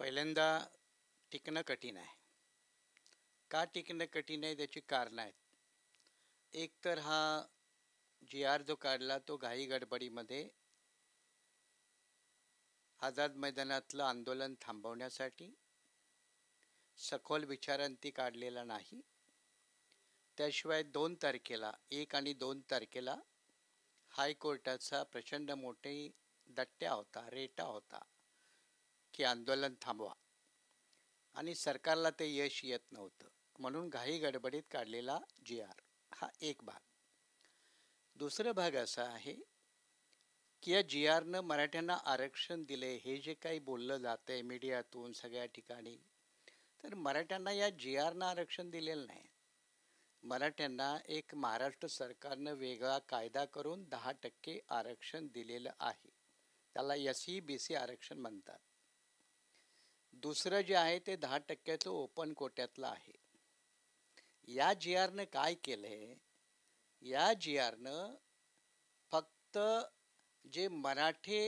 पहिल्यांदा टिकणं कठीण आहे. का टिकणं कठीण आहे त्याची कारणं आहेत. एक तर हा जी आर जो काढला तो घाई गडबडीमध्ये आझाद मैदानातलं आंदोलन थांबवण्यासाठी सखोल विचारांती काढलेला नाही. त्याशिवाय 2 तारखेला 1 आणि 2 तारखेला हायकोर्टाचा प्रचंड मोठे दट्ट्या होता, रेटा होता की आंदोलन थांबवा, आणि सरकारला ते यश येत नव्हतं. म्हणून घाई गडबडीत काढलेला जी आर हा एक भाग. दुसरा भाग असा आहे की या जी आरनं मराठ्यांना आरक्षण दिले हे जे काही बोललं जातंय मीडियातून सगळ्या ठिकाणी, तर मराठ्यांना या जी आरनं आरक्षण दिलेलं नाही. मराठ्यांना एक महाराष्ट्र सरकारनं वेगळा कायदा करून 10% आरक्षण दिलेलं आहे. त्याला SC-BC आरक्षण म्हणतात. दुसरं जे आहे ते 10%चं ओपन कोट्यातलं आहे. या जी आरनं काय केलंय, या जी आरनं फक्त जे मराठे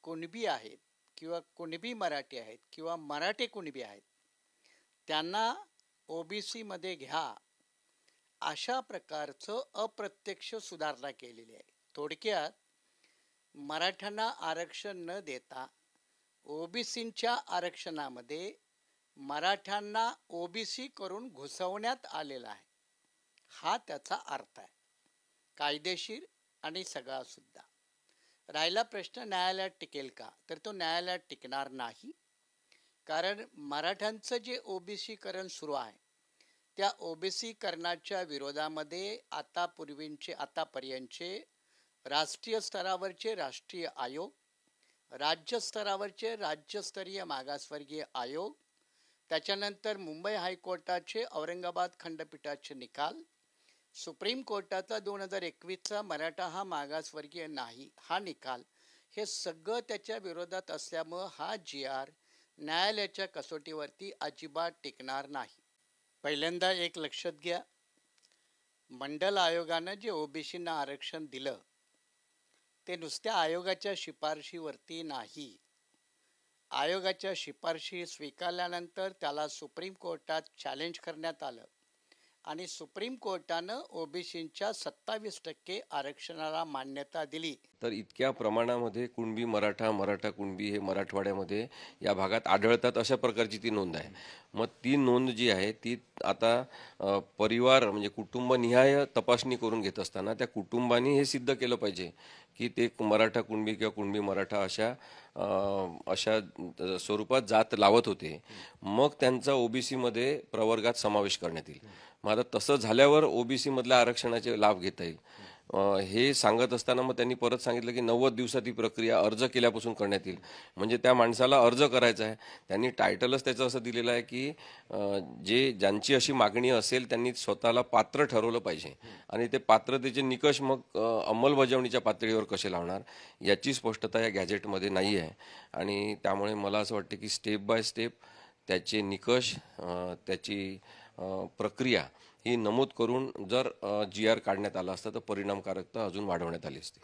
कुणबी आहेत किंवा कुणबी मराठी आहेत किंवा मराठे कुणबी आहेत त्यांना OBC मध्ये घ्या अशा प्रकारचं अप्रत्यक्ष सुधारणा केलेली आहे. थोडक्यात मराठ्यांना आरक्षण न देता OBCच्या आरक्षणामध्ये मराठ्यांना OBC करून घुसवण्यात आलेला आहे. हा त्याचा अर्थ आहे, कायदेशीर आणि सगळा सुद्धा. राहिला प्रश्न न्यायालयात टिकेल का, तर तो न्यायालयात टिकणार नाही. कारण मराठ्यांचं जे OBC करण सुरू आहे त्या OBC करणाच्या विरोधामध्ये आतापर्यंतचे राष्ट्रीय स्तरावरचे राष्ट्रीय आयोग, राज्य स्तरावरचे राज्यस्तरीय मागासवर्गीय आयोग, त्याच्यानंतर मुंबई हायकोर्टाचे औरंगाबाद खंडपीठाचे निकाल, सुप्रीम कोर्टाचा 2021चा मराठा हा मागासवर्गीय नाही हा निकाल, हे सगळं त्याच्या विरोधात असल्यामुळं हा जी आर न्यायालयाच्या कसोटीवरती अजिबात टिकणार नाही. पहिल्यांदा एक लक्षात घ्या, मंडल आयोगानं जे OBCना आरक्षण दिलं ते नुसत्या आयोगाच्या शिफारशीवरती नाही. आयोगाच्या शिफारशी स्वीकारल्यानंतर त्याला सुप्रीम कोर्टात चॅलेंज करण्यात आलं आणि सुप्रीम कोर्टानं OBCच्या 27% आरक्षणाला मान्यता दिली. तर इतक्या प्रमाणामध्ये कुणबी मराठा, मराठा कुणबी हे मराठवाड्यामध्ये या भागात आढळतात अशा प्रकारची ती नोंद आहे. मग ती नोंद जी आहे ती आता परिवार म्हणजे कुटुंबनिहाय तपासणी करून घेत असताना त्या कुटुंबानी हे सिद्ध केलं पाहिजे की ते मराठा कुणबी किंवा कुणबी मराठा अशा स्वरूपात जात लावत होते. मग त्यांचा OBC मध्ये प्रवर्गात समावेश करण्यात येईल. मग आता तसं झाल्यावर OBC मधल्या आरक्षणाचे लाभ घेता येईल हे सांगत असताना मग त्यांनी परत सांगितलं की 90 दिवसात ही प्रक्रिया अर्ज केल्यापासून करण्यात येईल. म्हणजे त्या माणसाला अर्ज करायचा आहे. त्यांनी टायटलच त्याचं असं दिलेलं आहे की ज्यांची अशी मागणी असेल त्यांनी स्वतःला पात्र ठरवलं पाहिजे आणि ते पात्रतेचे निकष मग अंमलबजावणीच्या पातळीवर कसे लावणार याची स्पष्टता या गॅजेटमध्ये नाही आहे. आणि त्यामुळे मला असं वाटतं की स्टेप बाय स्टेप त्याचे निकष, त्याची प्रक्रिया ही नमूद करून जर जी आर काढण्यात आला असता तर परिणामकारकता अजून वाढवण्यात आली असती.